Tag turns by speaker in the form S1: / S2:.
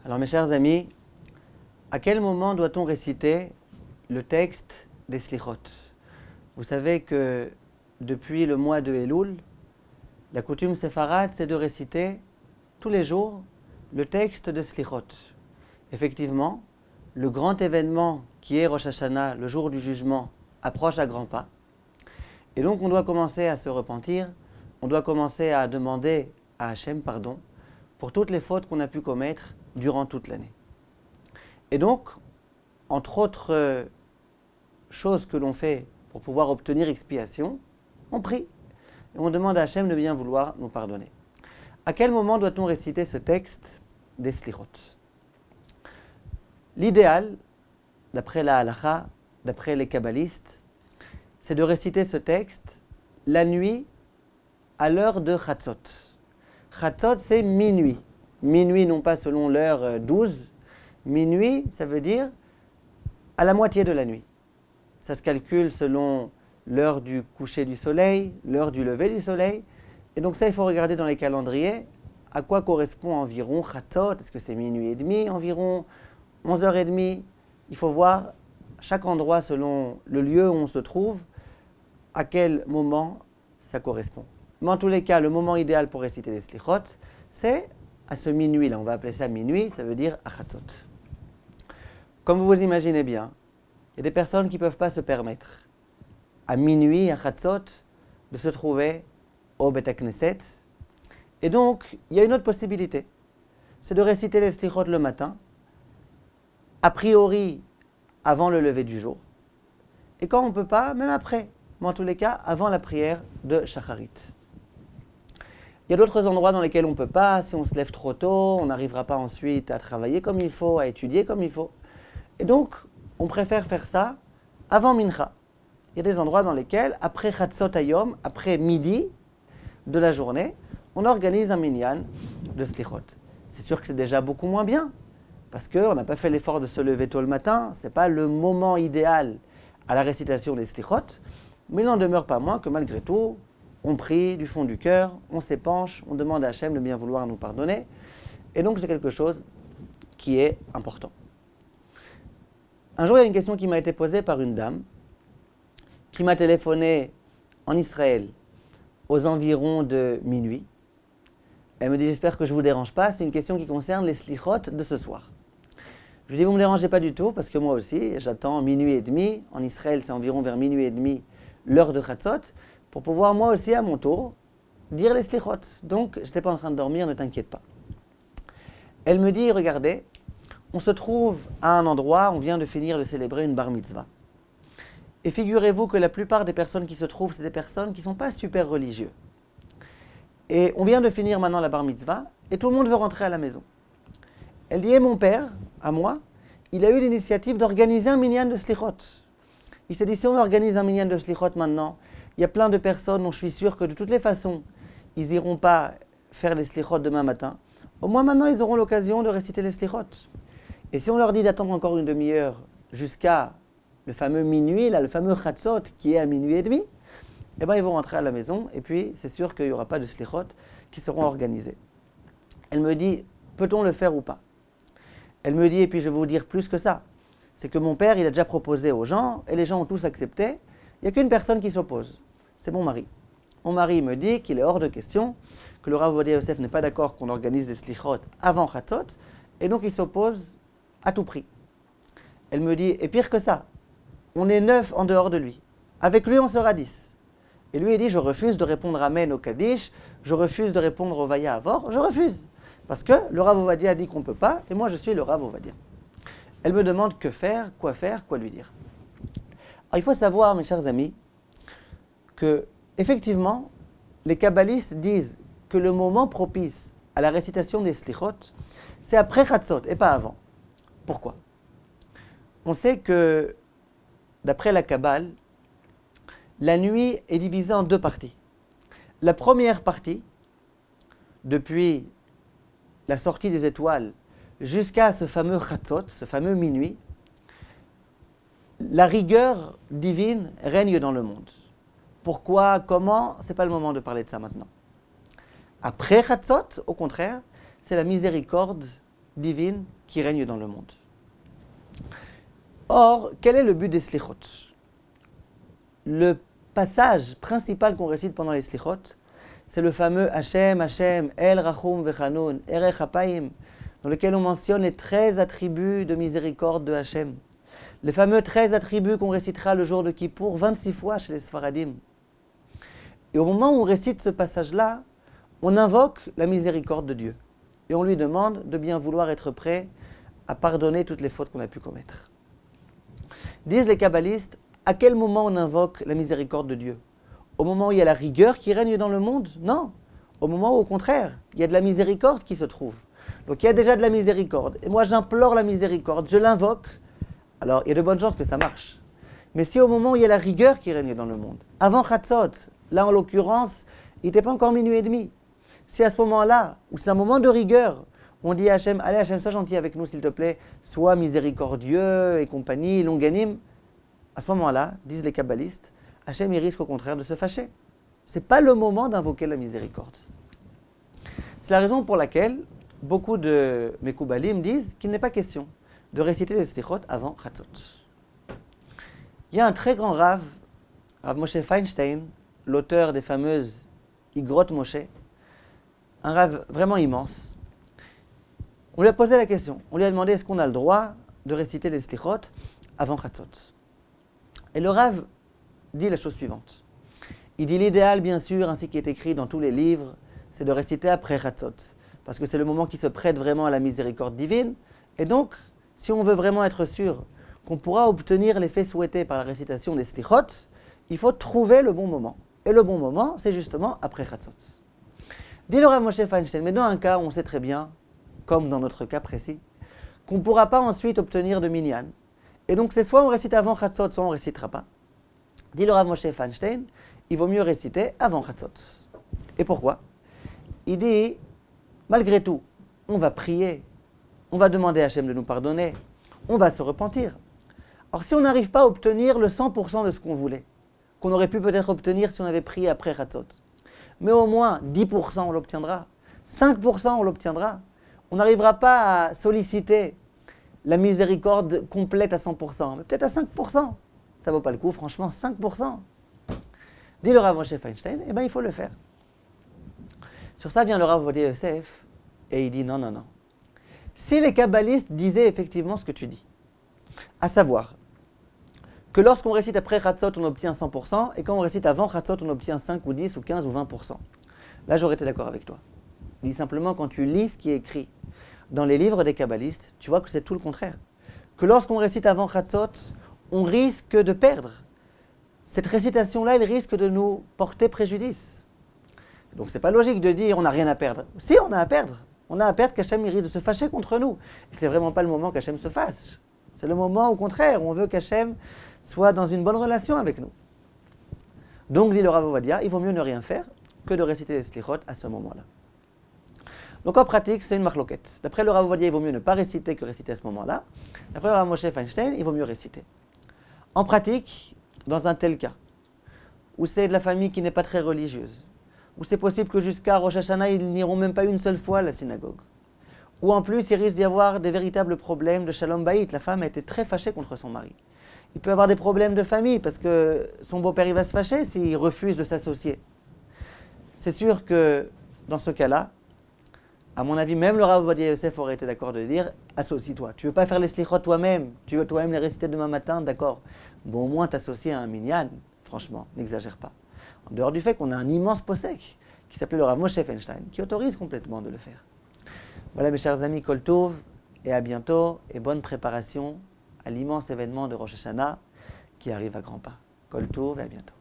S1: Alors mes chers amis, à quel moment doit-on réciter le texte des Slichot? Vous savez que depuis le mois de Elul, la coutume séfarade, c'est de réciter tous les jours le texte de Slichot. Effectivement, le grand événement qui est Rosh Hashanah, le jour du jugement, approche à grands pas. Et donc on doit commencer à se repentir, on doit commencer à demander à Hachem pardon pour toutes les fautes qu'on a pu commettre durant toute l'année. Et donc, entre autres choses que l'on fait pour pouvoir obtenir expiation, on prie et on demande à Hachem de bien vouloir nous pardonner. À quel moment doit-on réciter ce texte des Slichot? L'idéal, d'après la halacha, d'après les kabbalistes, c'est de réciter ce texte la nuit à l'heure de Chatzot. Chatzot, c'est minuit. Minuit, non pas selon l'heure 12. Minuit, ça veut dire à la moitié de la nuit. Ça se calcule selon l'heure du coucher du soleil, l'heure du lever du soleil. Et donc ça, il faut regarder dans les calendriers à quoi correspond environ Chatzot. Est-ce que c'est minuit et demi environ, 11h30? Il faut voir chaque endroit selon le lieu où on se trouve, à quel moment ça correspond. Mais en tous les cas, le moment idéal pour réciter les Slichot, c'est à ce minuit-là. On va appeler ça minuit, ça veut dire à Chatzot. Comme vous vous imaginez bien, il y a des personnes qui ne peuvent pas se permettre, à minuit, à Chatzot, de se trouver au Beth Knesset. Et donc, il y a une autre possibilité, c'est de réciter les Slichot le matin, a priori avant le lever du jour, et quand on ne peut pas, même après, mais en tous les cas, avant la prière de Shacharit. Il y a d'autres endroits dans lesquels on ne peut pas, si on se lève trop tôt, on n'arrivera pas ensuite à travailler comme il faut, à étudier comme il faut. Et donc, on préfère faire ça avant Mincha. Il y a des endroits dans lesquels, après Chatzot Hayom, après midi de la journée, on organise un minyan de Slichot. C'est sûr que c'est déjà beaucoup moins bien, parce qu'on n'a pas fait l'effort de se lever tôt le matin, ce n'est pas le moment idéal à la récitation des Slichot, mais il n'en demeure pas moins que malgré tout, on prie du fond du cœur, on s'épanche, on demande à Hachem de bien vouloir nous pardonner, et donc c'est quelque chose qui est important. Un jour, il y a une question qui m'a été posée par une dame qui m'a téléphoné en Israël aux environs de minuit. Elle me dit « J'espère que je ne vous dérange pas, c'est une question qui concerne les Slichot de ce soir. » Je lui dis « Vous ne me dérangez pas du tout, parce que moi aussi, j'attends minuit et demi. En Israël, c'est environ vers minuit et demi, l'heure de Chatzot, pour pouvoir moi aussi, à mon tour, dire les Slichot. Donc, je n'étais pas en train de dormir, ne t'inquiète pas. » Elle me dit « Regardez, on se trouve à un endroit, on vient de finir de célébrer une bar mitzvah. Et figurez-vous que la plupart des personnes qui se trouvent, c'est des personnes qui ne sont pas super religieux. Et on vient de finir maintenant la bar mitzvah, et tout le monde veut rentrer à la maison. Elle dit, et mon père, à moi, il a eu l'initiative d'organiser un minyan de Slichot. Il s'est dit, si on organise un minyan de Slichot maintenant, il y a plein de personnes dont je suis sûr que de toutes les façons, ils n'iront pas faire les Slichot demain matin. Au moins maintenant, ils auront l'occasion de réciter les Slichot. Et si on leur dit d'attendre encore une demi-heure jusqu'à le fameux minuit, là, le fameux Chatzot qui est à minuit et demi, eh bien, ils vont rentrer à la maison et puis c'est sûr qu'il n'y aura pas de Slichot qui seront organisés. Elle me dit, peut-on le faire ou pas? Elle me dit, et puis je vais vous dire plus que ça, c'est que mon père, il a déjà proposé aux gens et les gens ont tous accepté. Il n'y a qu'une personne qui s'oppose, c'est mon mari. Mon mari me dit qu'il est hors de question, que le Rav Ovadia Yosef n'est pas d'accord qu'on organise des Slichot avant Chatzot et donc il s'oppose à tout prix. Elle me dit, et pire que ça, on est 9 en dehors de lui. Avec lui, on sera 10. Et lui, il dit, je refuse de répondre Amen au Kaddish, je refuse de répondre au Vaya Avor, je refuse. Parce que le Rav Ovadia a dit qu'on ne peut pas, et moi, je suis le Rav Ovadia. Elle me demande que faire, quoi lui dire. Alors, il faut savoir, mes chers amis, que, effectivement, les kabbalistes disent que le moment propice à la récitation des Slichot, c'est après Chatzot, et pas avant. Pourquoi? On sait que, d'après la Kabbale, la nuit est divisée en deux parties. La première partie, depuis la sortie des étoiles jusqu'à ce fameux Chatzot, ce fameux minuit, la rigueur divine règne dans le monde. Pourquoi, comment? Ce n'est pas le moment de parler de ça maintenant. Après Chatzot, au contraire, c'est la miséricorde divine qui règne dans le monde. Or, quel est le but des slichot? Le passage principal qu'on récite pendant les slichot, c'est le fameux Hashem, Hashem, El Rachum Vechanun, Erech Hapaim, dans lequel on mentionne les 13 attributs de miséricorde de Hashem. Les fameux 13 attributs qu'on récitera le jour de Kippour 26 fois chez les Sfaradim. Et au moment où on récite ce passage-là, on invoque la miséricorde de Dieu. Et on lui demande de bien vouloir être prêt à pardonner toutes les fautes qu'on a pu commettre. Disent les kabbalistes, à quel moment on invoque la miséricorde de Dieu? Au moment où il y a la rigueur qui règne dans le monde? Non. Au moment où, au contraire, il y a de la miséricorde qui se trouve. Donc il y a déjà de la miséricorde. Et moi j'implore la miséricorde, je l'invoque. Alors il y a de bonnes chances que ça marche. Mais si au moment où il y a la rigueur qui règne dans le monde, avant Chatzot, là en l'occurrence, il n'était pas encore minuit et demi. Si à ce moment-là, où c'est un moment de rigueur, on dit à Hachem, allez Hachem, sois gentil avec nous s'il te plaît, sois miséricordieux et compagnie, longanime. À ce moment-là, disent les kabbalistes, Hachem il risque au contraire de se fâcher. Ce n'est pas le moment d'invoquer la miséricorde. C'est la raison pour laquelle beaucoup de Mekoubalim disent qu'il n'est pas question de réciter les slichot avant Chatzot. Il y a un très grand Rav Moshe Feinstein, l'auteur des fameuses Igrot Moshe, un Rav vraiment immense. On lui a posé la question, on lui a demandé est-ce qu'on a le droit de réciter les slichot avant Chatzot. Et le Rav dit la chose suivante. Il dit l'idéal, bien sûr, ainsi qu'il est écrit dans tous les livres, c'est de réciter après Chatzot, parce que c'est le moment qui se prête vraiment à la miséricorde divine. Et donc, si on veut vraiment être sûr qu'on pourra obtenir l'effet souhaité par la récitation des slichot, il faut trouver le bon moment. Et le bon moment, c'est justement après Chatzot. Dit le Rav Moshe Feinstein, mais dans un cas où on sait très bien, comme dans notre cas précis, qu'on ne pourra pas ensuite obtenir de minyan. Et donc c'est soit on récite avant Chatzot, soit on ne récitera pas. Dit le Rav Moshe Feinstein, il vaut mieux réciter avant Chatzot. Et pourquoi? Il dit, malgré tout, on va prier, on va demander à Hachem de nous pardonner, on va se repentir. Alors si on n'arrive pas à obtenir le 100% de ce qu'on voulait, qu'on aurait pu peut-être obtenir si on avait prié après Chatzot, mais au moins 10% on l'obtiendra, 5% on l'obtiendra, on n'arrivera pas à solliciter la miséricorde complète à 100%, mais peut-être à 5%. Ça ne vaut pas le coup, franchement, 5%. Dit le Rav Moshe Feinstein, eh bien il faut le faire. Sur ça vient le Rav Ovadia Yosef, et il dit non. Si les kabbalistes disaient effectivement ce que tu dis, à savoir que lorsqu'on récite après Chatzot, on obtient 100%, et quand on récite avant Chatzot, on obtient 5 ou 10 ou 15 ou 20%. Là, j'aurais été d'accord avec toi. Il dit simplement, quand tu lis ce qui est écrit dans les livres des kabbalistes, tu vois que c'est tout le contraire. Que lorsqu'on récite avant Chatzot, on risque de perdre. Cette récitation-là, elle risque de nous porter préjudice. Donc c'est pas logique de dire on n'a rien à perdre. Si, on a à perdre. On a à perdre qu'Hachem risque de se fâcher contre nous. Et c'est vraiment pas le moment qu'Hachem se fâche. C'est le moment, au contraire, où on veut qu'Hachem soit dans une bonne relation avec nous. Donc, dit le Rav Ovadia, il vaut mieux ne rien faire que de réciter les slichot à ce moment-là. Donc en pratique, c'est une marloquette. D'après le Rav Ovadia, il vaut mieux ne pas réciter que réciter à ce moment-là. D'après le Rav Moshe Feinstein, il vaut mieux réciter. En pratique, dans un tel cas, où c'est de la famille qui n'est pas très religieuse, où c'est possible que jusqu'à Rosh Hashanah, ils n'iront même pas une seule fois à la synagogue, où en plus, il risque d'y avoir des véritables problèmes de shalom bayit. La femme a été très fâchée contre son mari. Il peut y avoir des problèmes de famille, parce que son beau-père, il va se fâcher s'il refuse de s'associer. C'est sûr que, dans ce cas-là, à mon avis, même le Rav Ovadia Yosef aurait été d'accord de dire « Associe-toi. Tu ne veux pas faire les slichot toi-même, tu veux toi-même les réciter demain matin, d'accord. Bon, au moins t'associer à un minyan, franchement, n'exagère pas. » En dehors du fait qu'on a un immense posek qui s'appelle le Rav Moshe Feinstein, qui autorise complètement de le faire. Voilà mes chers amis, Kol Tov, et à bientôt, et bonne préparation à l'immense événement de Rosh Hashanah qui arrive à grands pas. Kol Tov et à bientôt.